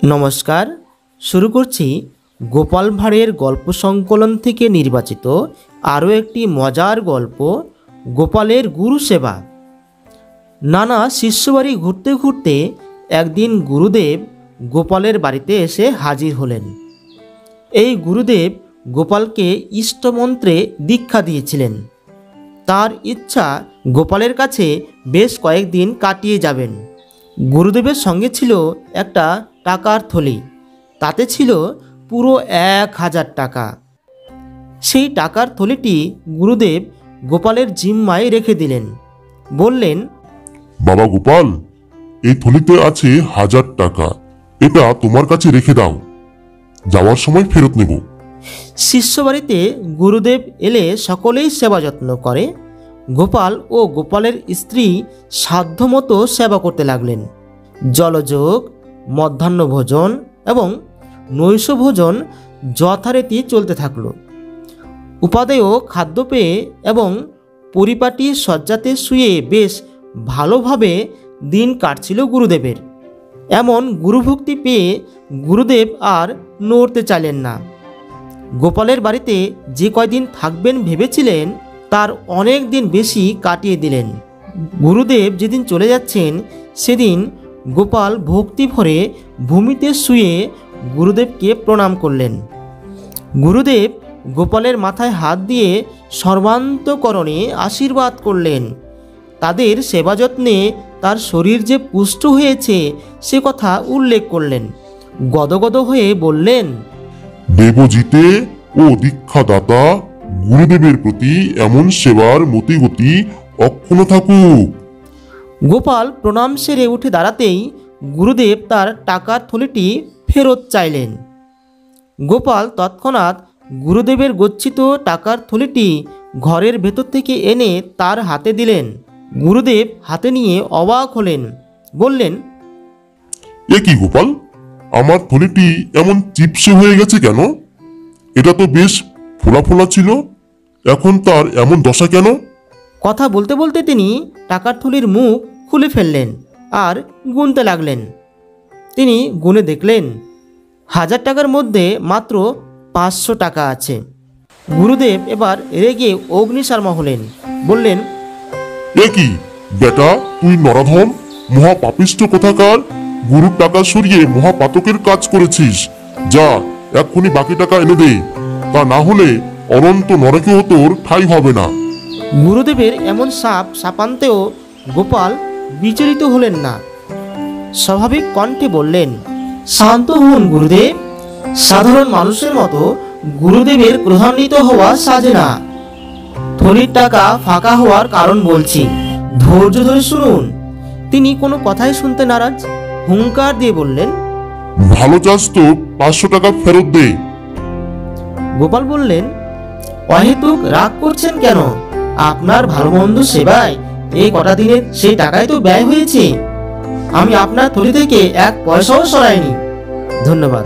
নমস্কার, শুরু করছি গোপাল ভাঁড়ের গল্প সংকলন থেকে নির্বাচিত আরও একটি মজার গল্প, গোপালের গুরু সেবা। নানা শিষ্যবাড়ি ঘুরতে ঘুরতে একদিন গুরুদেব গোপালের বাড়িতে এসে হাজির হলেন। এই গুরুদেব গোপালকে ইষ্টমন্ত্রে দীক্ষা দিয়েছিলেন। তার ইচ্ছা গোপালের কাছে বেশ কয়েকদিন কাটিয়ে যাবেন। গুরুদেবের সঙ্গে ছিল একটা টাকার থলি, তাতে ছিল পুরো 1000 টাকা। সেই টাকার থলিটি গুরুদেব গোপালের জিম্মায় রেখে দিলেন। বললেন, বাবা গোপাল, এই থলিতে আছে 1000 টাকা, এটা তোমার কাছে রেখে দাও, যাওয়ার সময় ফেরত নেব। শিষ্যবাড়িতে গুরুদেব এলে সকলেই সেবা যত্ন করে। গোপাল ও গোপালের স্ত্রী সাধ্যমতো সেবা করতে লাগলেন। জলযোগ, মধ্যাহ্ন ভোজন এবং নৈশ ভোজন যথারীতি চলতে থাকল। উপাদেয় খাদ্য পেয়ে এবং পরিপাটি শয্যাতে শুয়ে বেশ ভালোভাবে দিন কাটছিল গুরুদেবের। এমন গুরুভক্তি পেয়ে গুরুদেব আর নড়তে চাইলেন না। গোপালের বাড়িতে যে কয়দিন থাকবেন ভেবেছিলেন, তার অনেক দিন বেশি কাটিয়ে দিলেন। গুরুদেব যেদিন চলে যাচ্ছেন সেদিন গোপাল ভক্তি ভরে ভূমিতে শুয়ে গুরুদেবকে প্রণাম করলেন। গুরুদেব গোপালের মাথায় হাত দিয়ে সর্বান্তকরণে আশীর্বাদ করলেন। তাদের সেবা যত্নে তার শরীর যে পুষ্ট হয়েছে সে কথা উল্লেখ করলেন। গদগদ হয়ে বললেন, দেবজিতে ও দীক্ষাদাতা গুরুদেবের প্রতি এমন সেবার মতিগতি অক্ষুণ্ণ থাকুক। গোপাল প্রণাম সেরে উঠে দাঁড়াতেই গুরুদেব তার টাকার থলিটি ফেরত চাইলেন। গোপাল তৎক্ষণাৎ গুরুদেবের গচ্ছিত টাকার থলিটি ঘরের ভেতর থেকে এনে তার হাতে দিলেন। গুরুদেব হাতে নিয়ে অবাক হলেন, বললেন, এ কি গোপাল, আমার থলিটি এমন চিপসে হয়ে গেছে কেন? এটা তো বেশ ফোলা ফোলা ছিল, এখন তার এমন দশা কেন? কথা বলতে বলতে তিনি টাকার থলির মুখ খুলে ফেললেন আর গুনতে লাগলেন। তিনি গুনে দেখলেন 1000 টাকার মধ্যে মাত্র 500 টাকা আছে। গুরুদেব এবার রেগে অগ্নিশর্মা হলেন, বললেন, এ কি বেটা, তুই নরাধম, মহাপাপিষ্ট কোথাকার! গুরুর টাকা সরিয়ে মহাপাতকের কাজ করেছিস। যা, এক্ষুনি বাকি টাকা এনে দে, তা না হলে অনন্ত নরকেও তোর ঠাঁই হবে না। গুরুদেবের এমন সাপান্তেও গোপাল বিচলিত হলেন না। স্বাভাবিক কণ্ঠে বললেন, শান্ত হন গুরুদেব, সাধারণ মানুষের মতো গুরুদেবের ক্রোধান্বিত হওয়া সাজে না। থলির টাকা ফাঁকা হওয়ার কারণ বলছি, ধৈর্য ধরে শুনুন। তিনি কোনো কথাই শুনতে নারাজ, হুঙ্কার দিয়ে বললেন, ভালো চাস তো 500 টাকা ফেরত দে। গোপাল বললেন, অহেতুক রাগ করছেন কেন? আপনার ভালো মন্দ সেবায় এই কটা দিনের সেই টাকাই তো ব্যয় হয়েছে। আমি আপনার থলি থেকে 1 পয়সাও সরাইনি। ধন্যবাদ।